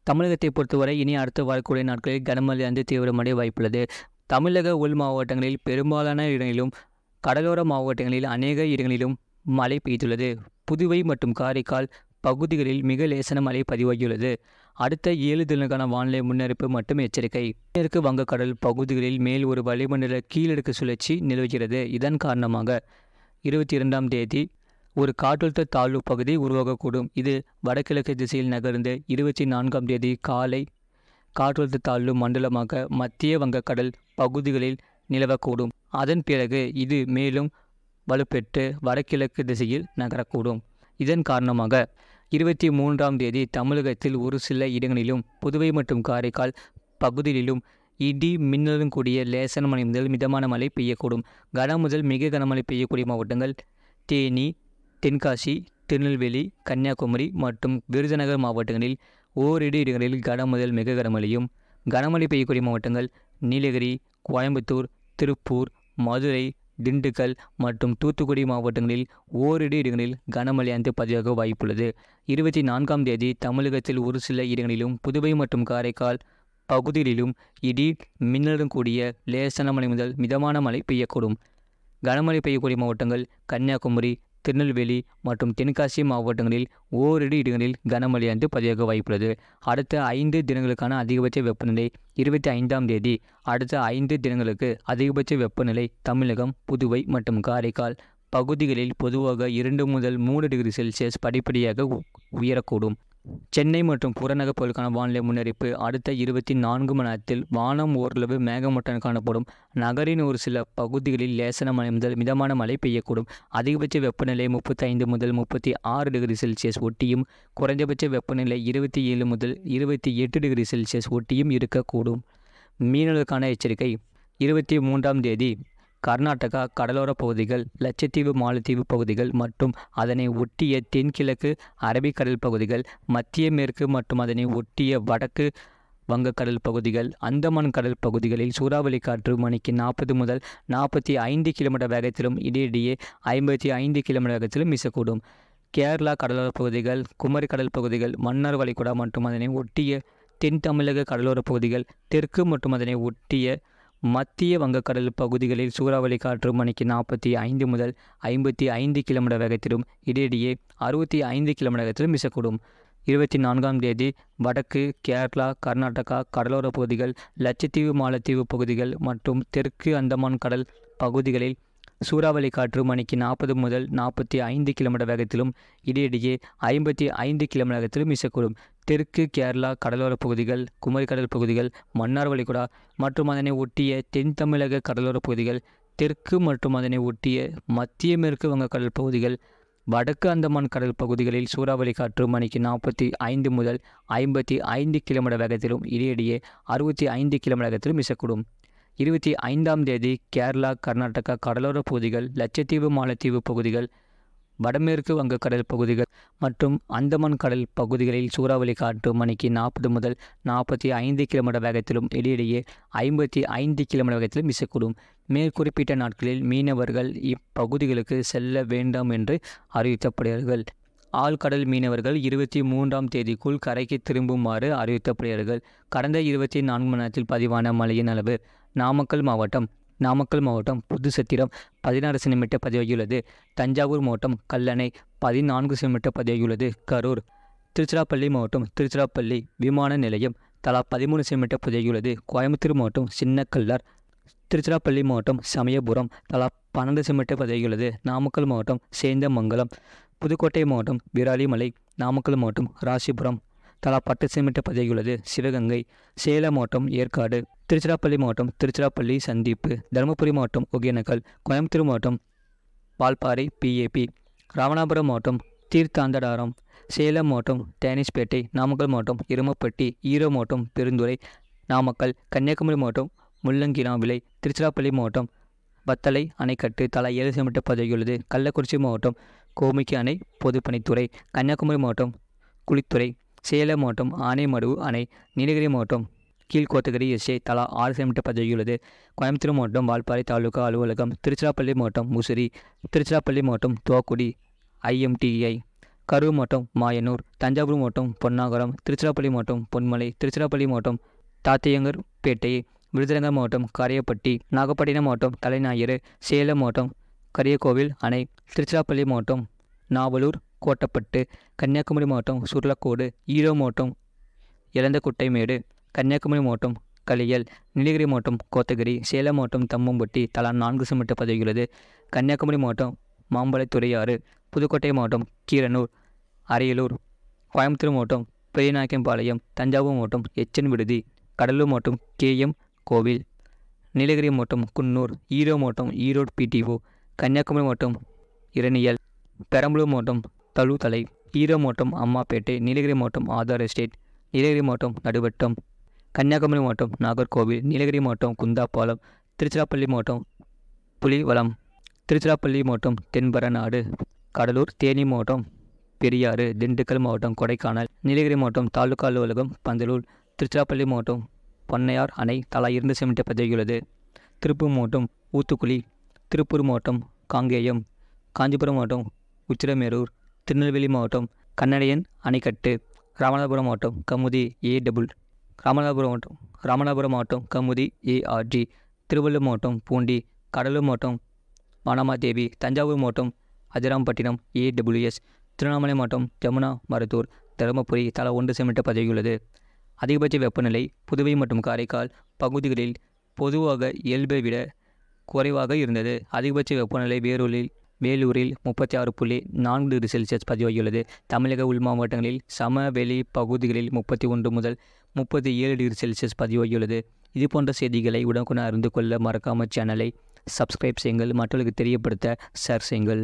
தமிழகத்தை பொறுத்தவரை இனி அடுத்து வரக்கூடிய நாட்களில் கனமழை தீவிரமடைய வாய்ப்புள்ளது. தமிழக உள் மாவட்டங்களில் பெரும்பாலான இடங்களிலும் கடலோர மாவட்டங்களில் அநேக இடங்களிலும் மழை பெய்துள்ளது. புதுவை மற்றும் காரைக்கால் பகுதிகளில் மிக லேசான மழை பதிவாகியுள்ளது. அடுத்த 7 தினங்களுக்கான வானிலை முன்னறிப்பு மற்றும் எச்சரிக்கை. மேற்கு வங்கக்கடல் பகுதிகளில் மேல் ஒரு வளிமண்டல கீழடுக்கு சுழற்சி நிலவுகிறது. இதன் காரணமாக 22ஆம் தேதி ஒரு காற்றழுத்த தாழ்வு பகுதி உருவாகக்கூடும். இது வடகிழக்கு திசையில் நகர்ந்து 24ஆம் தேதி காலை காற்றழுத்த தாழ்வு மண்டலமாக மத்திய வங்கக்கடல் பகுதிகளில் நிலவக்கூடும். அதன் பிறகு இது மேலும் வலுப்பெற்று வடகிழக்கு திசையில் நகரக்கூடும். இதன் காரணமாக 23ஆம் தேதி தமிழகத்தில் ஒரு சில இடங்களிலும் புதுவை மற்றும் காரைக்கால் பகுதிகளிலும் இடி மின்னலுடன் கூடிய லேசான மழை முதல் மிதமான மழை பெய்யக்கூடும். கன முதல் மிக கனமழை பெய்யக்கூடிய மாவட்டங்கள் தேனி, தென்காசி, திருநெல்வேலி, கன்னியாகுமரி மற்றும் விருதுநகர் மாவட்டங்களில் ஓரிரு இடங்களில் கன முதல் மிக கனமழையும், கனமழை பெய்யக்கூடிய மாவட்டங்கள் நீலகிரி, கோயம்புத்தூர், திருப்பூர், மதுரை, திண்டுக்கல் மற்றும் தூத்துக்குடி மாவட்டங்களில் ஓரிரு இடங்களில் கனமழை பதிவாக வாய்ப்புள்ளது. 24ஆம் தேதி தமிழகத்தில் ஒரு சில இடங்களிலும் புதுவை மற்றும் காரைக்கால் பகுதிகளிலும் இடி மின்னலுடன் கூடிய லேசான மழை முதல் மிதமான மழை பெய்யக்கூடும். கனமழை பெய்யக்கூடிய மாவட்டங்கள் கன்னியாகுமரி, திருநெல்வேலி மற்றும் தென்காசி மாவட்டங்களில் ஓரிரு இடங்களில் கனமழை பதிவாக வாய்ப்புள்ளது. அடுத்த 5 தினங்களுக்கான அதிகபட்ச வெப்பநிலை 25ஆம் தேதி. அடுத்த 5 தினங்களுக்கு அதிகபட்ச வெப்பநிலை தமிழகம், புதுவை மற்றும் காரைக்கால் பகுதிகளில் பொதுவாக 2 முதல் 3 டிகிரி செல்சியஸ் படிப்படியாக உயரக்கூடும். சென்னை மற்றும் புறநகர் பகுதிகளுக்கான வானிலை முன்னறிப்பு. அடுத்த 24 மணி நேரத்தில் வானம் ஓரளவு மேகமூட்டத்துடன் காணப்படும். நகரின் ஒரு சில பகுதிகளில் லேசான மழை முதல் மிதமான மழை பெய்யக்கூடும். அதிகபட்ச வெப்பநிலை 35 முதல் 36 டிகிரி செல்சியஸ் ஒட்டியும், குறைந்தபட்ச வெப்பநிலை 27 முதல் 28 டிகிரி செல்சியஸ் ஒட்டியும் இருக்கக்கூடும். மீனவர்களுக்கான எச்சரிக்கை. 23ஆம் தேதி கர்நாடகா கடலோர பகுதிகள், லட்சத்தீவு, மாலத்தீவு பகுதிகள் மற்றும் அதனை ஒட்டிய தென்கிழக்கு அரபிக்கடல் பகுதிகள், மத்திய மேற்கு மற்றும் அதனை ஒட்டிய வடக்கு வங்கக்கடல் பகுதிகள், அந்தமான் கடல் பகுதிகளில் சூறாவளி காற்று மணிக்கு 40 முதல் 45 கிலோமீட்டர் வேகத்திலும் இடையிடையே 55 கிலோமீட்டர் வேகத்திலும் வீசக்கூடும். கேரளா கடலோர பகுதிகள், குமரி கடல் பகுதிகள், மன்னார் வளைகுடா மற்றும் அதனை ஒட்டிய தென் தமிழக கடலோர பகுதிகள், தெற்கு மற்றும் அதனை ஒட்டிய மத்திய வங்கக்கடல் பகுதிகளில் சூறாவளி காற்று மணிக்கு 45 முதல் 55 கிலோமீட்டர் வேகத்திலும் இடையிடையே 65 கிலோமீட்டர் வேகத்திலும் வீசக்கூடும். 24ஆம் தேதி வடக்கு கேரளா, கர்நாடகா கடலோர பகுதிகள், லட்சத்தீவு, மாலத்தீவு பகுதிகள் மற்றும் தெற்கு அந்தமான் கடல் பகுதிகளில் சூறாவளி காற்று மணிக்கு 40 முதல் 45 கிலோமீட்டர் வேகத்திலும் இடையிடையே 55 கிலோமீட்டர் வேகத்திலும் வீசக்கூடும். தெற்கு கேரளா கடலோர பகுதிகள், குமரி கடல் பகுதிகள், மன்னார் வளைகுடா மற்றும் அதனை ஒட்டிய தென் தமிழக கடலோர பகுதிகள், தெற்கு மற்றும் அதனை ஒட்டிய மத்திய மேற்கு வங்கக்கடல் பகுதிகள், வடக்கு அந்தமான் கடல் பகுதிகளில் சூறாவளி காற்று மணிக்கு 45 முதல் 55 கிலோமீட்டர் வேகத்திலும் இடையிடையே 65 கிலோமீட்டர் வேகத்திலும் வீசக்கூடும். 25ஆம் தேதி கேரளா, கர்நாடகா கடலோர பகுதிகள், லட்சத்தீவு, மாலத்தீவு பகுதிகள், வடமேற்கு வங்கக்கடல் பகுதிகள் மற்றும் அந்தமான் கடல் பகுதிகளில் சூறாவளி காற்று மணிக்கு 40 முதல் 45 கிலோமீட்டர் வேகத்திலும் இடையிடையே 55 கிலோமீட்டர் வேகத்திலும் வீசக்கூடும். மேற்குறிப்பிட்ட நாட்களில் மீனவர்கள் இப்பகுதிகளுக்கு செல்ல வேண்டாம் என்று அறிவிக்கப்படுகிறார்கள். ஆழ்கடல் மீனவர்கள் 23ஆம் தேதிக்குள் கரைக்கு திரும்புமாறு அறிவிக்கப்படுகிறார்கள். கடந்த 24 மணி நேரத்தில் பதிவான மழையின் அளவு. நாமக்கல் மாவட்டம் புதுச்சத்திரம் 16 சென்டிமீட்டர் பதிவாகியுள்ளது. தஞ்சாவூர் மாவட்டம் கல்லணை 14 சென்டிமீட்டர் பதிவாகியுள்ளது. கரூர், திருச்சிராப்பள்ளி மாவட்டம் திருச்சிராப்பள்ளி விமான நிலையம் தலா 13 சென்டிமீட்டர் பதிவாகியுள்ளது. கோயம்புத்தூர் மாவட்டம் சின்னக்கல்லார், திருச்சிராப்பள்ளி மாவட்டம் சமயபுரம் தலா 12 சென்டிமீட்டர் பதிவாகியுள்ளது. நாமக்கல் மாவட்டம் சேந்தமங்கலம், புதுக்கோட்டை மாவட்டம் விராலிமலை, நாமக்கல் மாவட்டம் ராசிபுரம் தலா 10 சென்டிமீட்டர் பதிவாகியுள்ளது. சிவகங்கை, சேலம் மாவட்டம் ஏற்காடு, திருச்சிராப்பள்ளி மாவட்டம் திருச்சிராப்பள்ளி சந்திப்பு, தருமபுரி மாவட்டம் ஒகேனக்கல், கோயம்புத்தூர் மாவட்டம் வால்பாறை PAP, ராமநாதபுரம் மாவட்டம் தீர்த்தாந்தடாரம், சேலம் மாவட்டம் தேனிஸ்பேட்டை, நாமக்கல் மாவட்டம் எருமப்பட்டி, ஈரோடு மாவட்டம் பெருந்துறை, நாமக்கல், கன்னியாகுமரி மாவட்டம் முள்ளங்கினாவிளை, திருச்சிராப்பள்ளி மாவட்டம் வத்தலை அணைக்கட்டு தலா 7 சென்டிமீட்டர் பதிவாகியுள்ளது. கள்ளக்குறிச்சி மாவட்டம் கோமிக்கி அணை பொதுப்பணித்துறை, கன்னியாகுமரி மாவட்டம் குளித்துறை, சேலம் மாவட்டம் ஆனைமடுவு அணை, நீலகிரி மாவட்டம் கீழ்கோத்தகிரி SA தலா 6 சென்டிமீட்டர் பதிவாகியுள்ளது. கோயம்புத்தூர் மாவட்டம் வால்பாறை தாலுகா அலுவலகம், திருச்சிராப்பள்ளி மாவட்டம் முசிறி, திருச்சிராப்பள்ளி மாவட்டம் துவாக்குடி IMTI, கரூர் மாவட்டம் மாயனூர், தஞ்சாவூர் மாவட்டம் பொன்னாகரம், திருச்சிராப்பள்ளி மாவட்டம் பொன்மலை, திருச்சிராப்பள்ளி மாவட்டம் தாத்தையங்கர்பேட்டை, விருதுநகர் மாவட்டம் காரியப்பட்டி, நாகப்பட்டினம் மாவட்டம் தலைஞாயிறு, சேலம் மாவட்டம் கரியக்கோவில் அணை, திருச்சிராப்பள்ளி மாவட்டம் நாவலூர் கோட்டப்பட்டு, கன்னியாகுமரி மாவட்டம் சுர்லக்கோடு, ஈரோடு மாவட்டம் எலந்தக்குட்டைமேடு, கன்னியாகுமரி மாவட்டம் களியல், நீலகிரி மாவட்டம் கோத்தகிரி, சேலம் மாவட்டம் தம்மம்பட்டி தலா 4 சென்டிமீட்டர் பதிவுகிறது. கன்னியாகுமரி மாவட்டம் மாம்பழத்துறையாறு, புதுக்கோட்டை மாவட்டம் கீரனூர், அரியலூர், கோயம்புத்தூர் மாவட்டம் பெரியநாயக்கன்பாளையம், தஞ்சாவூர் மாவட்டம் எச்சன் விடுதி, கடலூர் மாவட்டம் கேஎம் கோவில், நீலகிரி மாவட்டம் குன்னூர், ஈரோடு மாவட்டம் ஈரோடு பிடிஓ, கன்னியாகுமரி மாவட்டம் இரணியல், பெரம்பலூர் மாவட்டம் தழுத்தலை, ஈரோடு மாவட்டம் அம்மாப்பேட்டை, நீலகிரி மாவட்டம் ஆதார் எஸ்டேட், நீலகிரி மாவட்டம் நடுவட்டம், கன்னியாகுமரி மாவட்டம் நாகர்கோவில், நீலகிரி மாவட்டம் குந்தாப்பாலம், திருச்சிராப்பள்ளி மாவட்டம் புலிவலம், திருச்சிராப்பள்ளி மாவட்டம் தென்பரநாடு, கடலூர், தேனி மாவட்டம் பெரியாறு, திண்டுக்கல் மாவட்டம் கொடைக்கானல், நீலகிரி மாவட்டம் தாலுகா அலுவலகம் பந்தலூர், திருச்சிராப்பள்ளி மாவட்டம் பொன்னையார் அணை தலா 2 சென்டிமீட்டர் பதிவுகிறது. திருப்பூர் மாவட்டம் ஊத்துக்குளி, திருப்பூர் மாவட்டம் காங்கேயம், காஞ்சிபுரம் மாவட்டம் உச்சிரமேரூர், திருநெல்வேலி மாவட்டம் கண்ணடையன் அணைக்கட்டு, ராமநாதபுரம் மாவட்டம் கமுதி ஏடபுள், ராமநாதபுரம் மாவட்டம் கமுதி ஏஆர்ஜி, திருவள்ளூர் மாவட்டம் பூண்டி, கடலூர் மாவட்டம் வானமாதேவி, தஞ்சாவூர் மாவட்டம் அதிராம்பட்டினம் ஏடபிள்யூஎஸ், திருவண்ணாமலை மாவட்டம் ஜமுனா மருத்தூர், தருமபுரி தலா 1 சென்டிமீட்டர் பதிவுள்ளது. அதிகபட்ச வெப்பநிலை புதுவை மற்றும் காரைக்கால் பகுதிகளில் பொதுவாக இயல்பை விட குறைவாக இருந்தது. அதிகபட்ச வெப்பநிலை வேலூரில் 36.4 டிகிரி செல்சியஸ் பதிவாகியுள்ளது. தமிழக உள் மாவட்டங்களில் சமவெளி பகுதிகளில் 31 முதல் 37 டிகிரி செல்சியஸ் பதிவாகியுள்ளது. இதுபோன்ற செய்திகளை உடனுக்குடன் அறிந்து கொள்ள மறக்காமல் சேனலை சப்ஸ்கிரைப் செய்யுங்கள், மற்றவர்களுக்கு தெரியப்படுத்த ஷேர் செய்யுங்கள்.